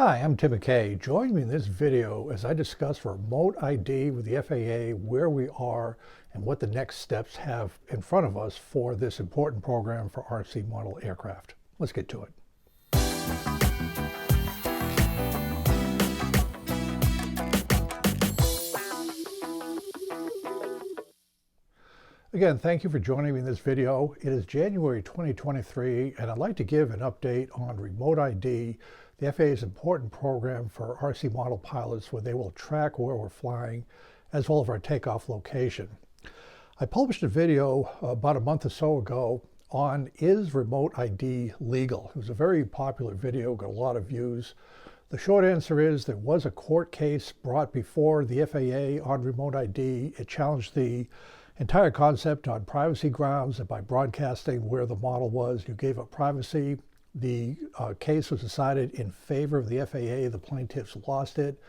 Hi, I'm Tim McKay. Join me in this video as I discuss remote ID with the FAA, where we are, and what the next steps have in front of us for this important program for RC model aircraft. Let's get to it. Again, thank you for joining me in this video. It is January 2023, and I'd like to give an update on remote ID, the FAA's important program for RC model pilots where they will track where we're flying as well as our takeoff location. I published a video about a month or so ago on is remote ID legal? It was a very popular video, got a lot of views. The short answer is there was a court case brought before the FAA on remote ID. It challenged the entire concept on privacy grounds, that by broadcasting where the model was, you gave up privacy. The case was decided in favor of the FAA. The plaintiffs lost it,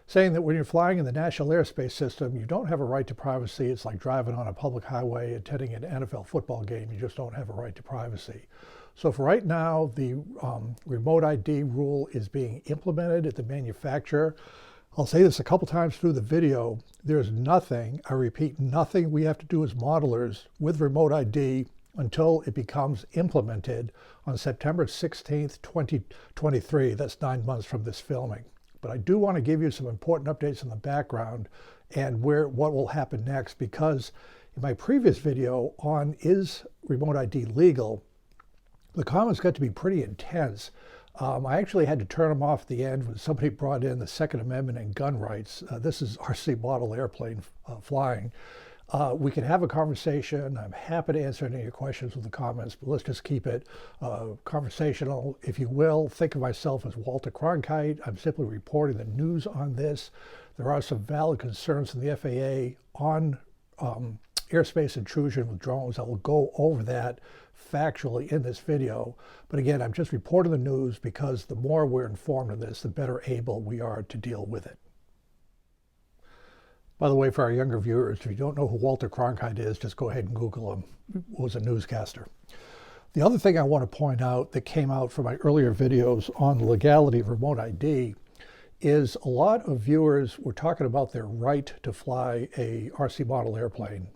saying that when you're flying in the National Airspace System, you don't have a right to privacy. It's like driving on a public highway, attending an NFL football game. You just don't have a right to privacy. So for right now, the remote ID rule is being implemented at the manufacturer. I'll say this a couple times through the video. There's nothing, I repeat, nothing we have to do as modelers with remote ID until it becomes implemented on September 16th, 2023. That's 9 months from this filming. But I do want to give you some important updates in the background and what will happen next, because in my previous video on is remote ID legal, the comments got to be pretty intense. I actually had to turn them off at the end when somebody brought in the Second Amendment and gun rights. This is RC model airplane flying. We can have a conversation. I'm happy to answer any of your questions with the comments, but let's just keep it conversational, if you will. Think of myself as Walter Cronkite. I'm simply reporting the news on this. There are some valid concerns in the FAA on airspace intrusion with drones. I will go over that factually in this video. But again, I'm just reporting the news because the more we're informed of this, the better able we are to deal with it. By the way, for our younger viewers, if you don't know who Walter Cronkite is, just go ahead and Google him. He was a newscaster. The other thing I want to point out that came out from my earlier videos on the legality of remote ID is a lot of viewers were talking about their right to fly a RC model airplane.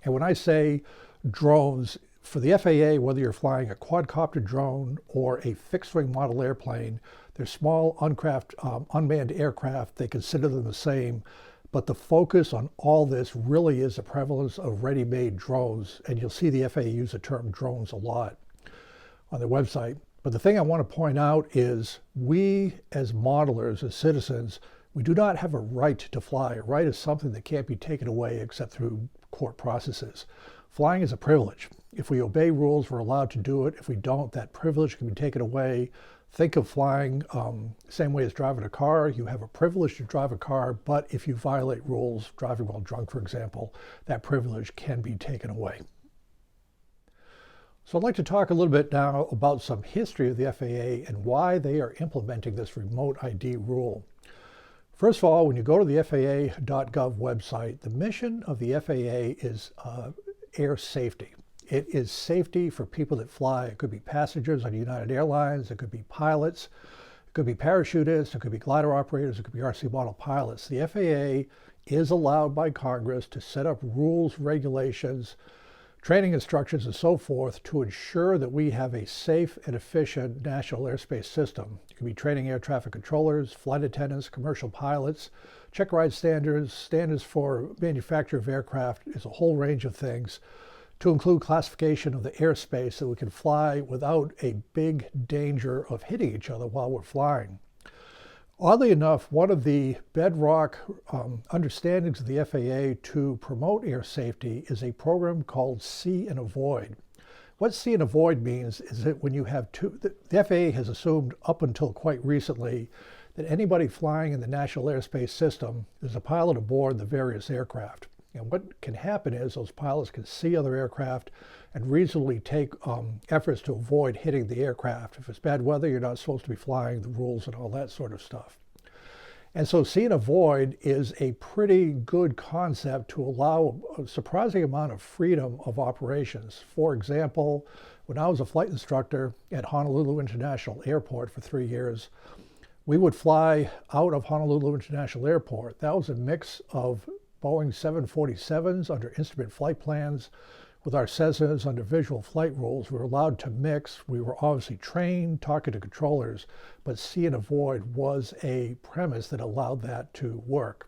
And when I say drones, for the FAA, whether you're flying a quadcopter drone or a fixed-wing model airplane, they're small unmanned aircraft. They consider them the same. But the focus on all this really is the prevalence of ready-made drones. And you'll see the FAA use the term drones a lot on their website. But the thing I want to point out is we as modelers, as citizens, we do not have a right to fly. A right is something that can't be taken away except through court processes. Flying is a privilege. If we obey rules, we're allowed to do it. If we don't, that privilege can be taken away. Think of flying same way as driving a car. You have a privilege to drive a car, but if you violate rules, driving while drunk, for example, that privilege can be taken away. So I'd like to talk a little bit now about some history of the FAA and why they are implementing this remote ID rule. First of all, when you go to the FAA.gov website, the mission of the FAA is air safety. It is safety for people that fly. It could be passengers on United Airlines, it could be pilots, it could be parachutists, it could be glider operators, it could be RC model pilots. The FAA is allowed by Congress to set up rules, regulations, training instructions, and so forth to ensure that we have a safe and efficient national airspace system. You could be training air traffic controllers, flight attendants, commercial pilots, check ride standards, standards for manufacture of aircraft. Is a whole range of things, to include classification of the airspace so we can fly without a big danger of hitting each other while we're flying. Oddly enough, one of the bedrock understandings of the FAA to promote air safety is a program called See and Avoid. What See and Avoid means is that when you have the FAA has assumed up until quite recently that anybody flying in the National Airspace System is a pilot aboard the various aircraft. And what can happen is those pilots can see other aircraft and reasonably take efforts to avoid hitting the aircraft. If it's bad weather, you're not supposed to be flying, the rules and all that sort of stuff. And so See and Avoid is a pretty good concept to allow a surprising amount of freedom of operations. For example, when I was a flight instructor at Honolulu International Airport for 3 years, We would fly out of Honolulu International Airport. That was a mix of Boeing 747s under instrument flight plans with our Cessnas under visual flight rules. We were allowed to mix. We were obviously trained, talking to controllers, but see and avoid was a premise that allowed that to work.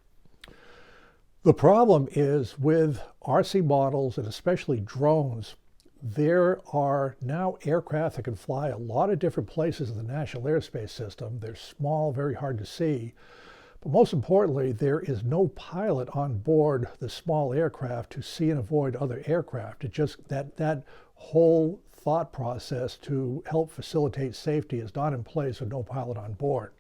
The problem is with RC models and especially drones, there are now aircraft that can fly a lot of different places in the National Airspace System. They're small, very hard to see. But most importantly, there is no pilot on board the small aircraft to see and avoid other aircraft. It just that whole thought process to help facilitate safety is not in place with no pilot on board.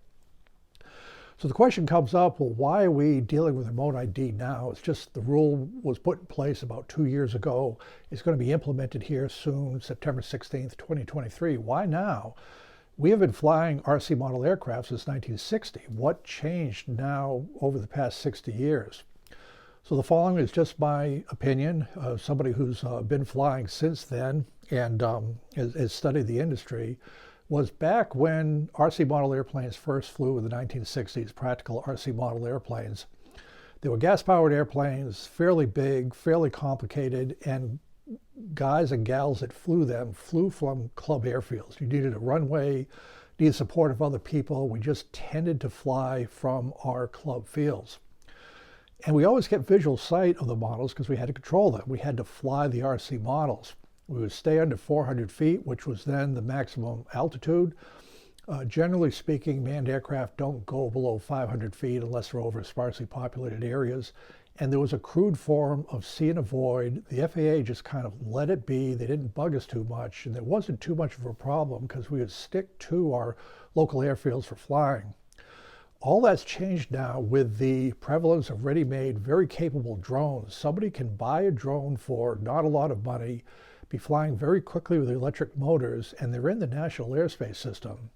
So the question comes up, well, why are we dealing with remote ID now? It's just the rule was put in place about 2 years ago. It's going to be implemented here soon, September 16th, 2023. Why now? We have been flying RC model aircraft since 1960. What changed now over the past 60 years? So the following is just my opinion, somebody who's been flying since then and has studied the industry. Was back when RC model airplanes first flew in the 1960s, practical RC model airplanes. They were gas-powered airplanes, fairly big, fairly complicated, and guys and gals that flew them flew from club airfields. You needed a runway, needed support of other people. We just tended to fly from our club fields. And we always kept visual sight of the models because we had to control them. We had to fly the RC models. We would stay under 400 feet, which was then the maximum altitude. Generally speaking, manned aircraft don't go below 500 feet unless they're over sparsely populated areas. And there was a crude form of see and avoid. The FAA just kind of let it be. They didn't bug us too much, and there wasn't too much of a problem because we would stick to our local airfields for flying. All that's changed now with the prevalence of ready-made, very capable drones. Somebody can buy a drone for not a lot of money, be flying very quickly with electric motors, and they're in the National Airspace System.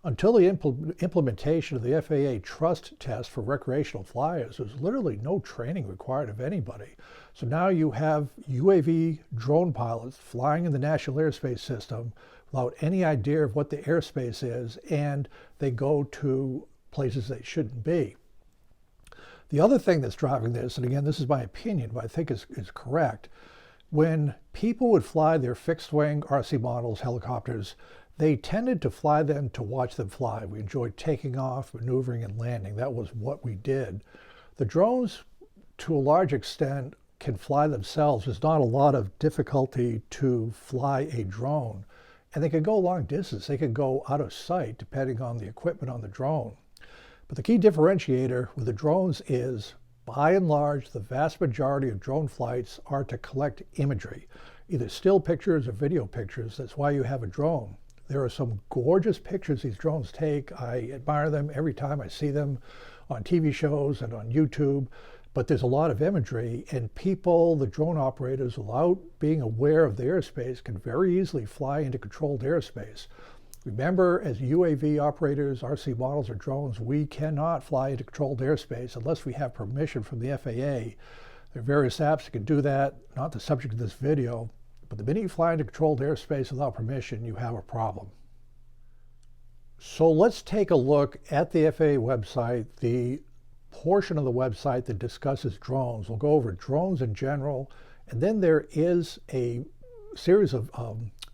Until the implementation of the FAA trust test for recreational flyers, there's literally no training required of anybody. So now you have UAV drone pilots flying in the National Airspace System without any idea of what the airspace is, and they go to places they shouldn't be. The other thing that's driving this, and again, this is my opinion, but I think is correct, when people would fly their fixed-wing RC models, helicopters, they tended to fly them to watch them fly. We enjoyed taking off, maneuvering, and landing. That was what we did. The drones, to a large extent, can fly themselves. There's not a lot of difficulty to fly a drone. And they can go long distance. They can go out of sight, depending on the equipment on the drone. But the key differentiator with the drones is, by and large, the vast majority of drone flights are to collect imagery, either still pictures or video pictures. That's why you have a drone. There are some gorgeous pictures these drones take. I admire them every time I see them on TV shows and on YouTube, but there's a lot of imagery, and people, the drone operators, without being aware of the airspace, can very easily fly into controlled airspace. Remember, as UAV operators, RC models, or drones, we cannot fly into controlled airspace unless we have permission from the FAA. There are various apps that can do that, not the subject of this video, but the minute you fly into controlled airspace without permission, you have a problem. So let's take a look at the FAA website, the portion of the website that discusses drones. We'll go over drones in general, and then there is a series of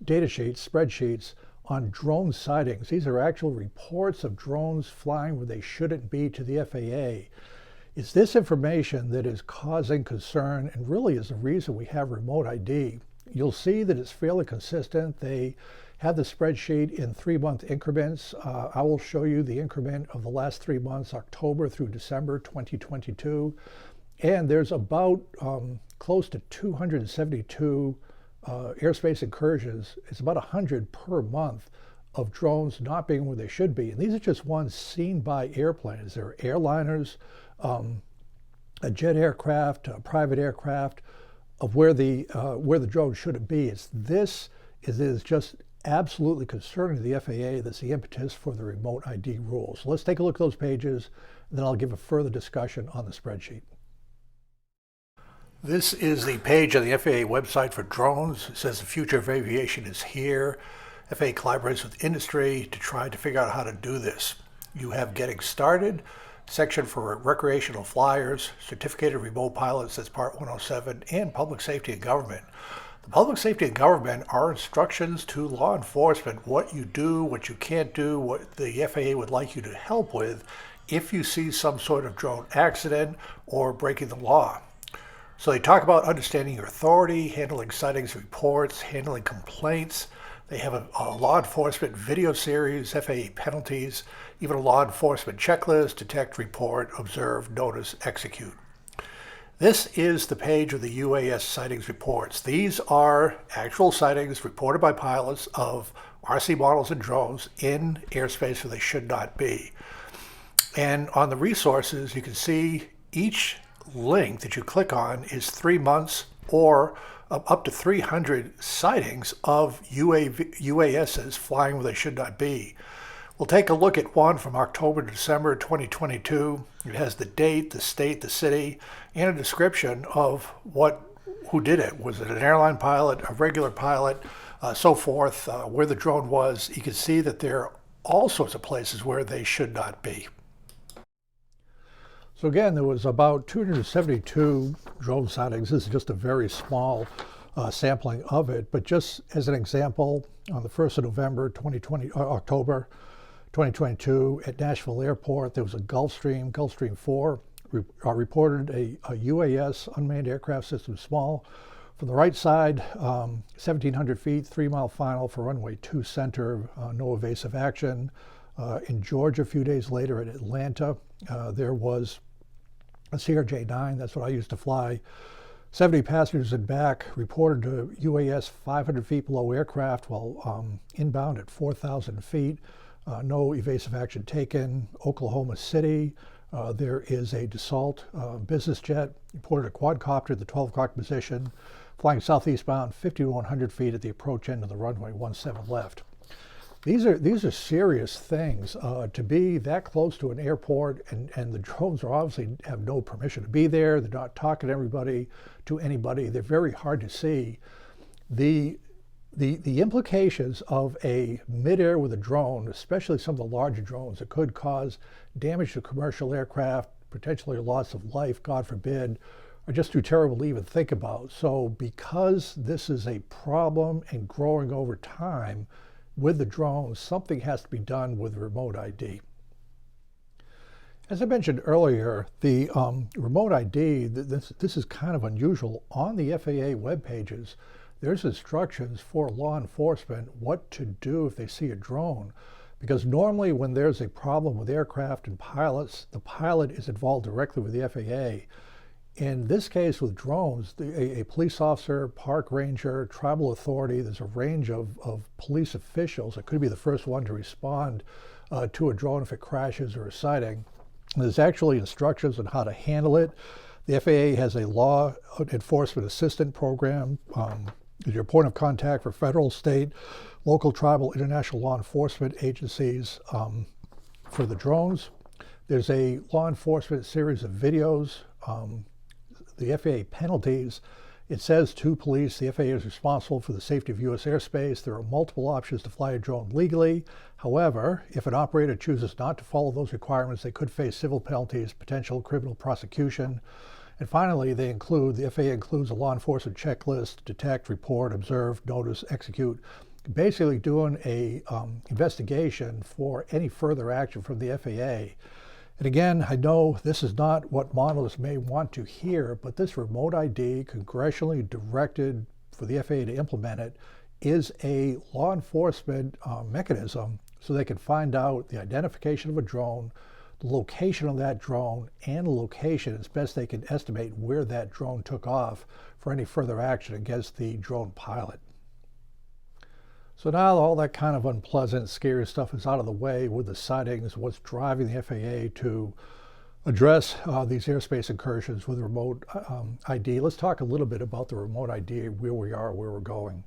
data sheets, spreadsheets, on drone sightings. These are actual reports of drones flying where they shouldn't be to the FAA. It's this information that is causing concern and really is the reason we have remote ID. You'll see that it's fairly consistent. They have the spreadsheet in 3-month increments. I will show you the increment of the last 3 months, October through December 2022. And there's about close to 272 airspace incursions. It's about 100 per month of drones not being where they should be. And these are just ones seen by airplanes. There are airliners, a jet aircraft, a private aircraft, of where the drone shouldn't be. This is just absolutely concerning to the FAA. That's the impetus for the remote ID rules. So let's take a look at those pages, and then I'll give a further discussion on the spreadsheet. This is the page on the FAA website for drones. It says the future of aviation is here. FAA collaborates with industry to try to figure out how to do this. You have Getting Started, section for recreational flyers, certificated remote pilots, that's part 107, and public safety and government. The public safety and government are instructions to law enforcement, what you do, what you can't do, what the FAA would like you to help with if you see some sort of drone accident or breaking the law. So they talk about understanding your authority, handling sightings reports, handling complaints. They have a law enforcement video series, FAA penalties, even a law enforcement checklist, detect, report, observe, notice, execute. This is the page of the UAS sightings reports. These are actual sightings reported by pilots of RC models and drones in airspace where they should not be. And on the resources, you can see each link that you click on is 3 months or up to 300 sightings of UASs flying where they should not be. We'll take a look at one from October to December 2022. It has the date, the state, the city, and a description of who did it. Was it an airline pilot, a regular pilot, so forth, where the drone was. You can see that there are all sorts of places where they should not be. So again, there was about 272 drone sightings. This is just a very small sampling of it, but just as an example, on the 1st of October 2022, at Nashville Airport, there was a Gulfstream 4, reported a UAS, unmanned aircraft system, small. From the right side, 1,700 feet, 3-mile final for runway 2 center, no evasive action. In Georgia, a few days later at Atlanta, there was a CRJ-9, that's what I used to fly. 70 passengers and back, reported to UAS 500 feet below aircraft while inbound at 4,000 feet. No evasive action taken. Oklahoma City, there is a Dassault business jet, reported a quadcopter at the 12 o'clock position, flying southeastbound 50 to 100 feet at the approach end of the runway 17 left. These are serious things. To be that close to an airport, and the drones are obviously have no permission to be there. They're not talking to anybody. They're very hard to see. The implications of a midair with a drone, especially some of the larger drones that could cause damage to commercial aircraft, potentially loss of life, God forbid, are just too terrible to even think about. So because this is a problem and growing over time, with the drones, something has to be done with remote ID. As I mentioned earlier, the remote ID, this is kind of unusual. On the FAA web pages, there's instructions for law enforcement what to do if they see a drone. Because normally when there's a problem with aircraft and pilots, the pilot is involved directly with the FAA. In this case with drones, a police officer, park ranger, tribal authority, there's a range of police officials that could be the first one to respond to a drone if it crashes or a sighting. There's actually instructions on how to handle it. The FAA has a law enforcement assistant program. Your point of contact for federal, state, local, tribal, international law enforcement agencies for the drones. There's a law enforcement series of videos. The FAA penalties, it says to police, the FAA is responsible for the safety of U.S. airspace. There are multiple options to fly a drone legally. However, if an operator chooses not to follow those requirements, they could face civil penalties, potential criminal prosecution. And finally, the FAA includes a law enforcement checklist: detect, report, observe, notice, execute. Basically doing a investigation for any further action from the FAA. And again, I know this is not what modelists may want to hear, but this remote ID, congressionally directed for the FAA to implement it, is a law enforcement mechanism so they can find out the identification of a drone, the location of that drone, and the location as best they can estimate where that drone took off for any further action against the drone pilot. So now all that kind of unpleasant, scary stuff is out of the way with the sightings, what's driving the FAA to address these airspace incursions with remote ID. Let's talk a little bit about the remote ID, where we are, where we're going.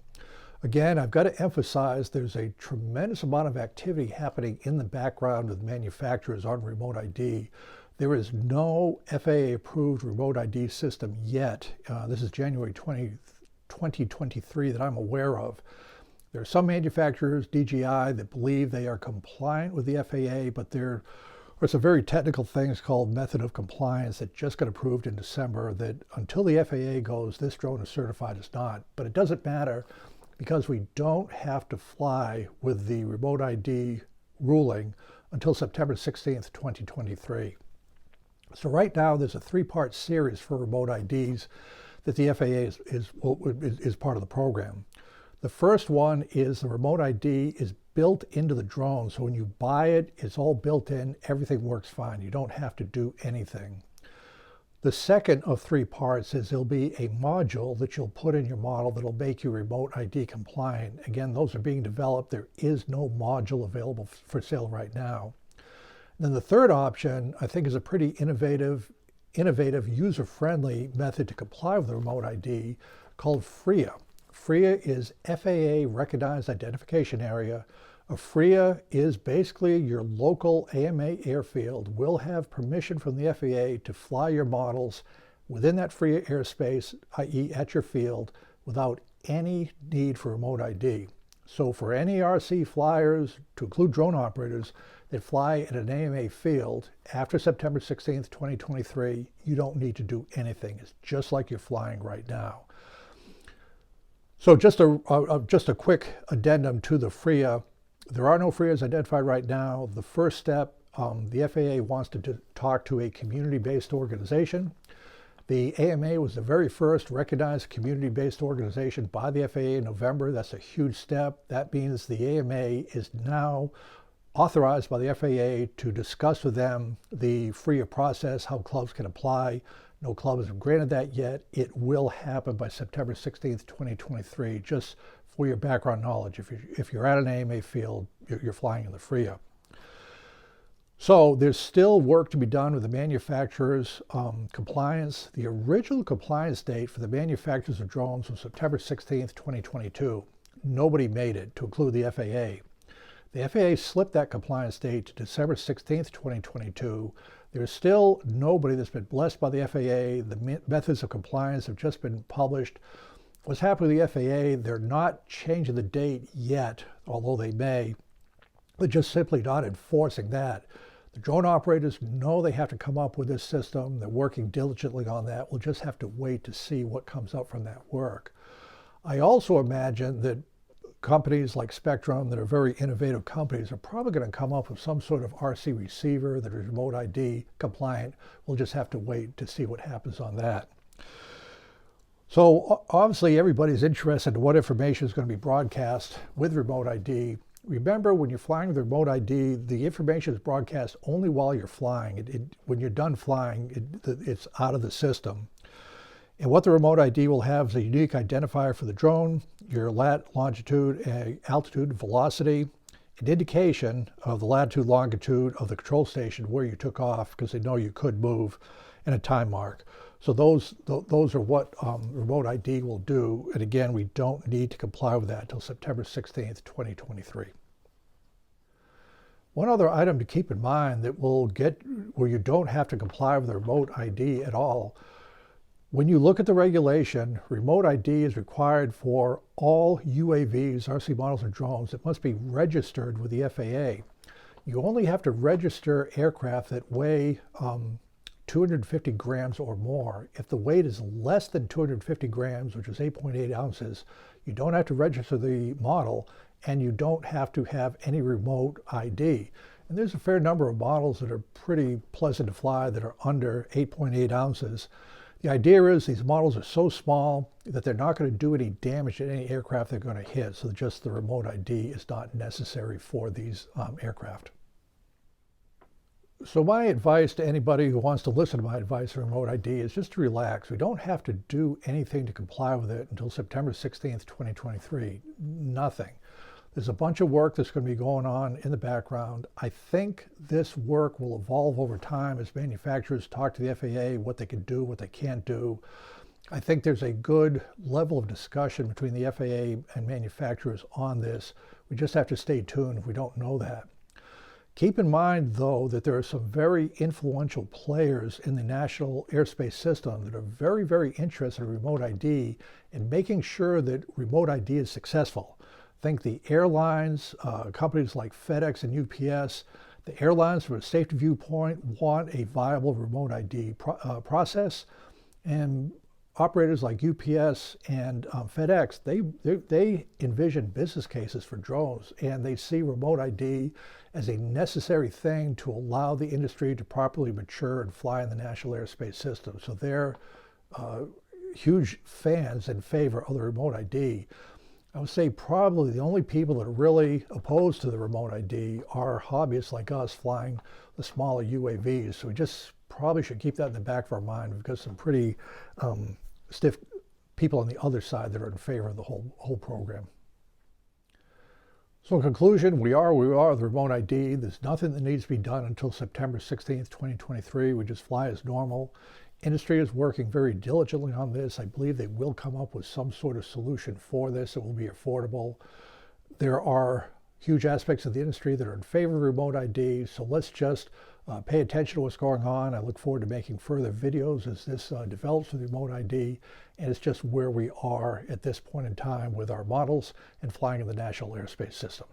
Again, I've got to emphasize there's a tremendous amount of activity happening in the background with manufacturers on remote ID. There is no FAA-approved remote ID system yet. This is January 2023 that I'm aware of. There are some manufacturers, DJI, that believe they are compliant with the FAA, but there are some very technical things called method of compliance that just got approved in December that until the FAA goes, this drone is certified as not. But it doesn't matter because we don't have to fly with the remote ID ruling until September 16th, 2023. So right now there's a three-part series for remote IDs that the FAA is part of the program. The first one is the remote ID is built into the drone. So when you buy it, it's all built in, everything works fine. You don't have to do anything. The second of three parts is there'll be a module that you'll put in your model that'll make you remote ID compliant. Again, those are being developed. There is no module available for sale right now. And then the third option, I think, is a pretty innovative, user-friendly method to comply with the remote ID called FRIA. FRIA is FAA Recognized Identification Area. A FRIA is basically your local AMA airfield will have permission from the FAA to fly your models within that FRIA airspace, i.e. at your field, without any need for remote ID. So for any RC flyers, to include drone operators, that fly at an AMA field after September 16th, 2023, you don't need to do anything. It's just like you're flying right now. So just a quick addendum to the FRIA. There are no FRIAs identified right now. The first step, the FAA wants to talk to a community-based organization. The AMA was the very first recognized community-based organization by the FAA in November. That's a huge step. That means the AMA is now authorized by the FAA to discuss with them the FRIA process, how clubs can apply. No clubs have granted that yet. It will happen by September 16th, 2023, just for your background knowledge. If you're at an AMA field, you're flying in the FRIA. So there's still work to be done with the manufacturer's compliance. The original compliance date for the manufacturers of drones was September 16th, 2022. Nobody made it, to include the FAA. The FAA slipped that compliance date to December 16th, 2022. There's still nobody that's been blessed by the FAA. The methods of compliance have just been published. What's happening with the FAA, they're not changing the date yet, although they may. They're just simply not enforcing that. The drone operators know they have to come up with this system. They're working diligently on that. We'll just have to wait to see what comes up from that work. I also imagine that companies like Spectrum that are very innovative companies are probably going to come up with some sort of RC receiver that is remote ID compliant. We'll just have to wait to see what happens on that. So obviously everybody's interested in what information is going to be broadcast with remote ID. Remember, when you're flying with remote ID, the information is broadcast only while you're flying. When you're done flying, it's out of the system. And what the remote ID will have is a unique identifier for the drone, your lat, longitude, altitude, velocity, an indication of the latitude, longitude of the control station where you took off, because they know you could move, and a time mark. So those are what remote ID will do. And again, we don't need to comply with that until September 16th, 2023. One other item to keep in mind that will get where you don't have to comply with the remote ID at all. When you look at the regulation, remote ID is required for all UAVs, RC models, and drones. It must be registered with the FAA. You only have to register aircraft that weigh 250 grams or more. If the weight is less than 250 grams, which is 8.8 ounces, you don't have to register the model, and you don't have to have any remote ID. And there's a fair number of models that are pretty pleasant to fly that are under 8.8 ounces. The idea is these models are so small that they're not going to do any damage to any aircraft they're going to hit, so just the remote ID is not necessary for these aircraft. So my advice to anybody who wants to listen to my advice on remote ID is just to relax. We don't have to do anything to comply with it until September 16th, 2023. Nothing. There's a bunch of work that's going to be going on in the background. I think this work will evolve over time as manufacturers talk to the FAA, what they can do, what they can't do. I think there's a good level of discussion between the FAA and manufacturers on this. We just have to stay tuned if we don't know that. Keep in mind, though, that there are some very influential players in the national airspace system that are very, very interested in remote ID and making sure that remote ID is successful. Think the airlines, companies like FedEx and UPS. The airlines, from a safety viewpoint, want a viable remote ID process, and operators like UPS and FedEx, they envision business cases for drones, and they see remote ID as a necessary thing to allow the industry to properly mature and fly in the National Airspace System. So they're huge fans in favor of the remote ID. I would say probably the only people that are really opposed to the remote ID are hobbyists like us flying the smaller UAVs. So we just probably should keep that in the back of our mind. We've got some pretty stiff people on the other side that are in favor of the whole program. So in conclusion, we are the remote ID. There's nothing that needs to be done until September 16th, 2023. We just fly as normal. Industry is working very diligently on this. I believe they will come up with some sort of solution for this. It will be affordable. There are huge aspects of the industry that are in favor of remote ID, so let's just pay attention to what's going on. I look forward to making further videos as this develops with remote ID, and it's just where we are at this point in time with our models and flying in the National Airspace System.